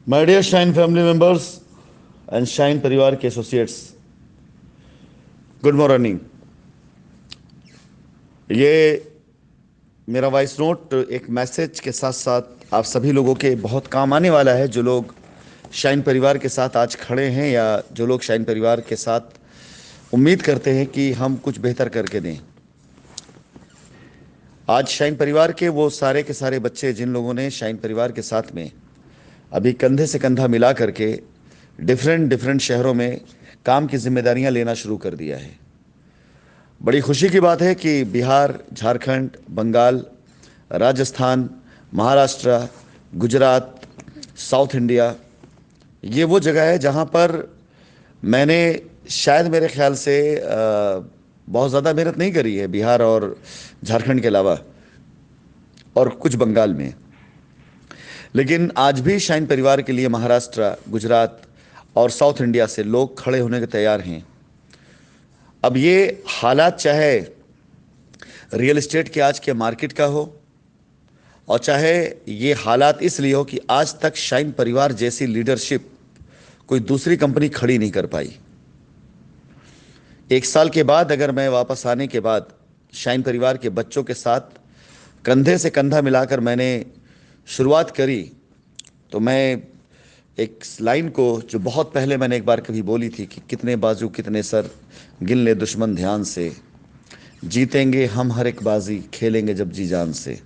My dear Shine family members and Shine परिवार के associates, good morning. ये मेरा वॉइस नोट एक मैसेज के साथ साथ आप सभी लोगों के बहुत काम आने वाला है, जो लोग शाइन परिवार के साथ आज खड़े हैं या जो लोग शाइन परिवार के साथ उम्मीद करते हैं कि हम कुछ बेहतर करके दें। आज शाइन परिवार के वो सारे के सारे बच्चे जिन लोगों ने शाइन परिवार के साथ में अभी कंधे से कंधा मिला करके डिफरेंट डिफरेंट शहरों में काम की जिम्मेदारियां लेना शुरू कर दिया है। बड़ी खुशी की बात है कि बिहार, झारखंड, बंगाल, राजस्थान, महाराष्ट्र, गुजरात, साउथ इंडिया, ये वो जगह है जहाँ पर मैंने शायद मेरे ख्याल से बहुत ज़्यादा मेहनत नहीं करी है, बिहार और झारखंड के अलावा, और कुछ बंगाल में। लेकिन आज भी शाइन परिवार के लिए महाराष्ट्र, गुजरात और साउथ इंडिया से लोग खड़े होने के तैयार हैं। अब ये हालात चाहे रियल एस्टेट के आज के मार्केट का हो, और चाहे ये हालात इसलिए हो कि आज तक शाइन परिवार जैसी लीडरशिप कोई दूसरी कंपनी खड़ी नहीं कर पाई। एक साल के बाद अगर मैं वापस आने के बाद शाइन परिवार के बच्चों के साथ कंधे से कंधा मिलाकर मैंने शुरुआत करी, तो मैं एक लाइन को जो बहुत पहले मैंने एक बार कभी बोली थी कि कितने बाजू कितने सर, गिन ले दुश्मन ध्यान से, जीतेंगे हम हर एक बाजी, खेलेंगे जब जी जान से।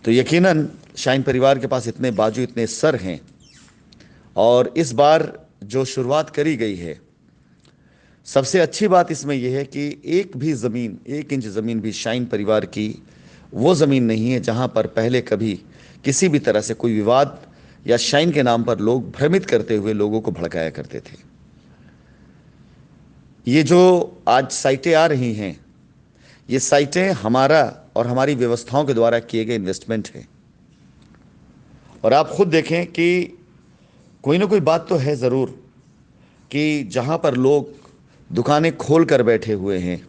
तो यकीनन शाइन परिवार के पास इतने बाजू इतने सर हैं, और इस बार जो शुरुआत करी गई है, सबसे अच्छी बात इसमें यह है कि एक भी ज़मीन, 1 इंच ज़मीन भी शाइन परिवार की वो ज़मीन नहीं है जहां पर पहले कभी किसी भी तरह से कोई विवाद या शाइन के नाम पर लोग भ्रमित करते हुए लोगों को भड़काया करते थे। ये जो आज साइटें आ रही हैं, ये साइटें हमारा और हमारी व्यवस्थाओं के द्वारा किए गए इन्वेस्टमेंट हैं। और आप खुद देखें कि कोई ना कोई बात तो है ज़रूर कि जहाँ पर लोग दुकानें खोल कर बैठे हुए हैं,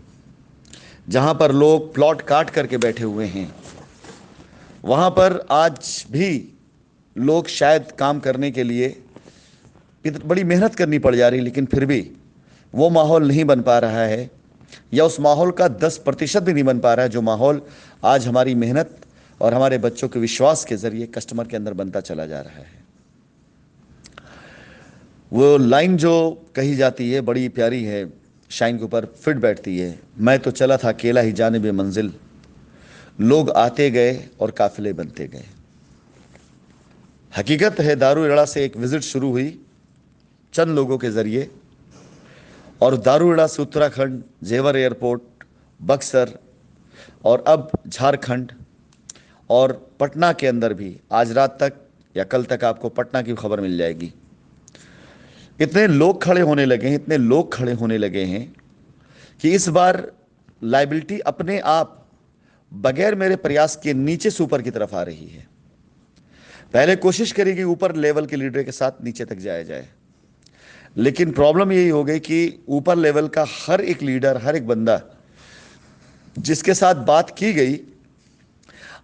जहाँ पर लोग प्लॉट काट करके बैठे हुए हैं, वहाँ पर आज भी लोग शायद काम करने के लिए बड़ी मेहनत करनी पड़ जा रही, लेकिन फिर भी वो माहौल नहीं बन पा रहा है, या उस माहौल का 10% भी नहीं बन पा रहा है जो माहौल आज हमारी मेहनत और हमारे बच्चों के विश्वास के जरिए कस्टमर के अंदर बनता चला जा रहा है। वो लाइन जो कही जाती है बड़ी प्यारी है, शाइन के ऊपर फिट बैठती है, मैं तो चला था अकेला ही जानिबे मंजिल, लोग आते गए और काफिले बनते गए। हकीकत है, दारूइड़ा से एक विजिट शुरू हुई चंद लोगों के जरिए, और दारूइड़ा से उत्तराखंड, जेवर एयरपोर्ट, बक्सर, और अब झारखंड और पटना के अंदर भी आज रात तक या कल तक आपको पटना की खबर मिल जाएगी। इतने लोग खड़े होने लगे हैं, इतने लोग खड़े होने लगे हैं कि इस बार लाइबिलिटी अपने आप बगैर मेरे प्रयास के नीचे से ऊपर की तरफ आ रही है। पहले कोशिश करी कि ऊपर लेवल के लीडर के साथ नीचे तक जाया जाए, लेकिन प्रॉब्लम यही हो गई कि ऊपर लेवल का हर एक लीडर, हर एक बंदा जिसके साथ बात की गई,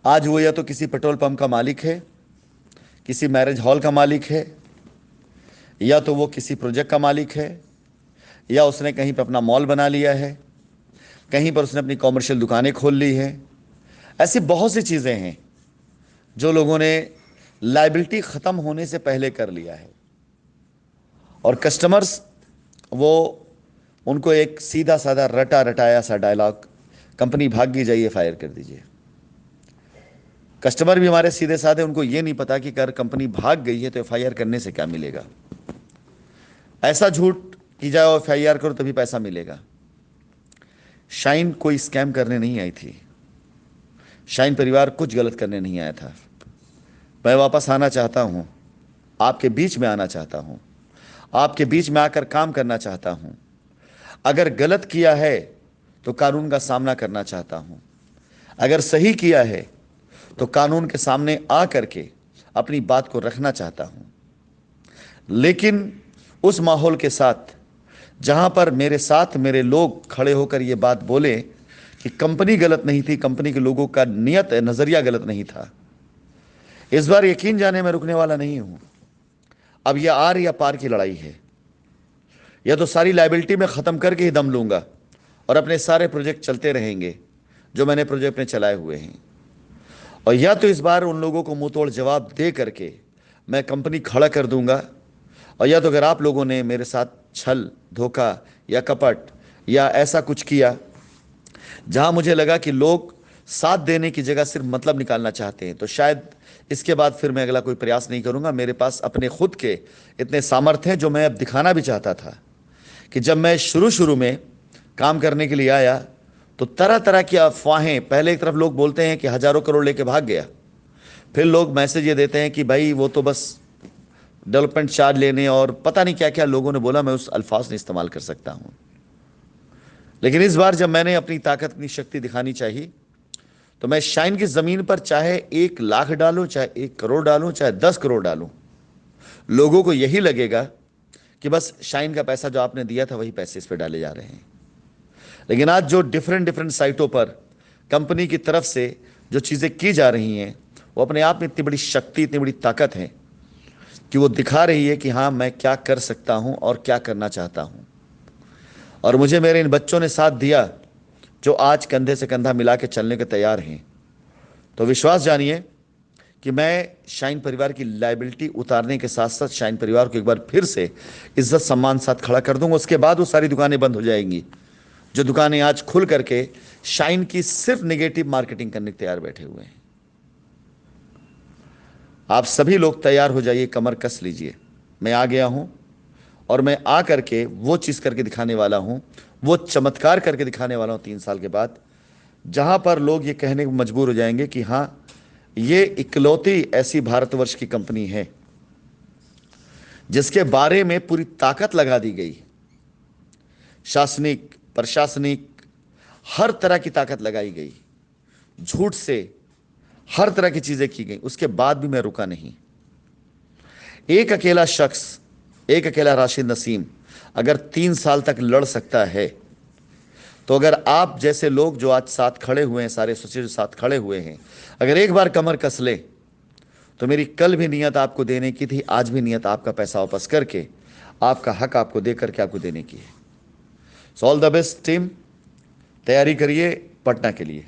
आज वो या तो किसी पेट्रोल पंप का मालिक है, किसी मैरिज हॉल का मालिक है, या तो वो किसी प्रोजेक्ट का मालिक है, या उसने कहीं पर अपना मॉल बना लिया है, कहीं पर उसने अपनी कॉमर्शियल दुकानें खोल ली है। ऐसी बहुत सी चीज़ें हैं जो लोगों ने लाइबिलिटी ख़त्म होने से पहले कर लिया है, और कस्टमर्स वो उनको एक सीधा साधा रटा रटाया सा डायलॉग, कंपनी भाग गई, जाइए फायर कर दीजिए। कस्टमर भी हमारे सीधे साधे, उनको ये नहीं पता कि अगर कंपनी भाग गई है तो एफआईआर करने से क्या मिलेगा। ऐसा झूठ कि जाओ एफआईआर करो तभी पैसा मिलेगा। शाइन कोई स्कैम करने नहीं आई थी, शाइन परिवार कुछ गलत करने नहीं आया था। मैं वापस आना चाहता हूं, आपके बीच में आना चाहता हूं, आपके बीच में आकर काम करना चाहता हूं। अगर गलत किया है तो कानून का सामना करना चाहता हूं, अगर सही किया है तो कानून के सामने आ करके अपनी बात को रखना चाहता हूं। लेकिन उस माहौल के साथ जहां पर मेरे साथ मेरे लोग खड़े होकर ये बात बोले कि कंपनी गलत नहीं थी, कंपनी के लोगों का नियत नजरिया गलत नहीं था, इस बार यकीन जाने मैं रुकने वाला नहीं हूं। अब यह आर या पार की लड़ाई है। या तो सारी लाइबिलिटी में ख़त्म करके ही दम लूँगा और अपने सारे प्रोजेक्ट चलते रहेंगे जो मैंने प्रोजेक्ट में चलाए हुए हैं, और या तो इस बार उन लोगों को मुंह तोड़ जवाब दे करके मैं कंपनी खड़ा कर दूंगा, और या तो अगर आप लोगों ने मेरे साथ छल, धोखा या कपट या ऐसा कुछ किया जहां मुझे लगा कि लोग साथ देने की जगह सिर्फ मतलब निकालना चाहते हैं, तो शायद इसके बाद फिर मैं अगला कोई प्रयास नहीं करूंगा। मेरे पास अपने खुद के इतने सामर्थ्य हैं जो मैं अब दिखाना भी चाहता था कि जब मैं शुरू शुरू में काम करने के लिए आया तो तरह तरह की अफवाहें, पहले एक तरफ लोग बोलते हैं कि हजारों करोड़ लेके भाग गया, फिर लोग मैसेज ये देते हैं कि भाई वो तो बस डेवलपमेंट चार्ज लेने और पता नहीं क्या क्या लोगों ने बोला, मैं उस अल्फाज नहीं इस्तेमाल कर सकता हूं। लेकिन इस बार जब मैंने अपनी ताकत, अपनी शक्ति दिखानी चाहिए, तो मैं शाइन की जमीन पर चाहे 1 लाख डालूं, चाहे 1 करोड़ डालूं, चाहे 10 करोड़ डालूं, लोगों को यही लगेगा कि बस शाइन का पैसा जो आपने दिया था वही पैसे इस पर डाले जा रहे हैं। लेकिन आज जो डिफरेंट डिफरेंट साइटों पर कंपनी की तरफ से जो चीज़ें की जा रही हैं, वो अपने आप में इतनी बड़ी शक्ति, इतनी बड़ी ताकत है कि वो दिखा रही है कि हाँ, मैं क्या कर सकता हूँ और क्या करना चाहता हूँ। और मुझे मेरे इन बच्चों ने साथ दिया जो आज कंधे से कंधा मिला के चलने के तैयार हैं। तो विश्वास जानिए कि मैं शाइन परिवार की लायबिलिटी उतारने के साथ साथ शाइन परिवार को एक बार फिर से इज्जत सम्मान साथ खड़ा कर दूंगा। उसके बाद वो सारी दुकानें बंद हो जाएंगी जो दुकानें आज खुल करके शाइन की सिर्फ नेगेटिव मार्केटिंग करने के तैयार बैठे हुए हैं। आप सभी लोग तैयार हो जाइए, कमर कस लीजिए। मैं आ गया हूं और मैं आ करके वो चीज़ करके दिखाने वाला हूं, वो चमत्कार करके दिखाने वाला हूं 3 साल के बाद, जहां पर लोग ये कहने को मजबूर हो जाएंगे कि हाँ, ये इकलौती ऐसी भारतवर्ष की कंपनी है जिसके बारे में पूरी ताकत लगा दी गई, शासनिक, प्रशासनिक, हर तरह की ताकत लगाई गई, झूठ से हर तरह की चीजें की गई, उसके बाद भी मैं रुका नहीं। एक अकेला शख्स, एक अकेला राशिद नसीम अगर 3 साल तक लड़ सकता है, तो अगर आप जैसे लोग जो आज साथ खड़े हुए हैं, सारे एसोसिएट साथ खड़े हुए हैं, अगर एक बार कमर कस ले, तो मेरी कल भी नियत आपको देने की थी, आज भी नियत आपका पैसा वापस करके, आपका हक आपको दे करके आपको देने की है। So all the best team, तैयारी करिए पटना के लिए।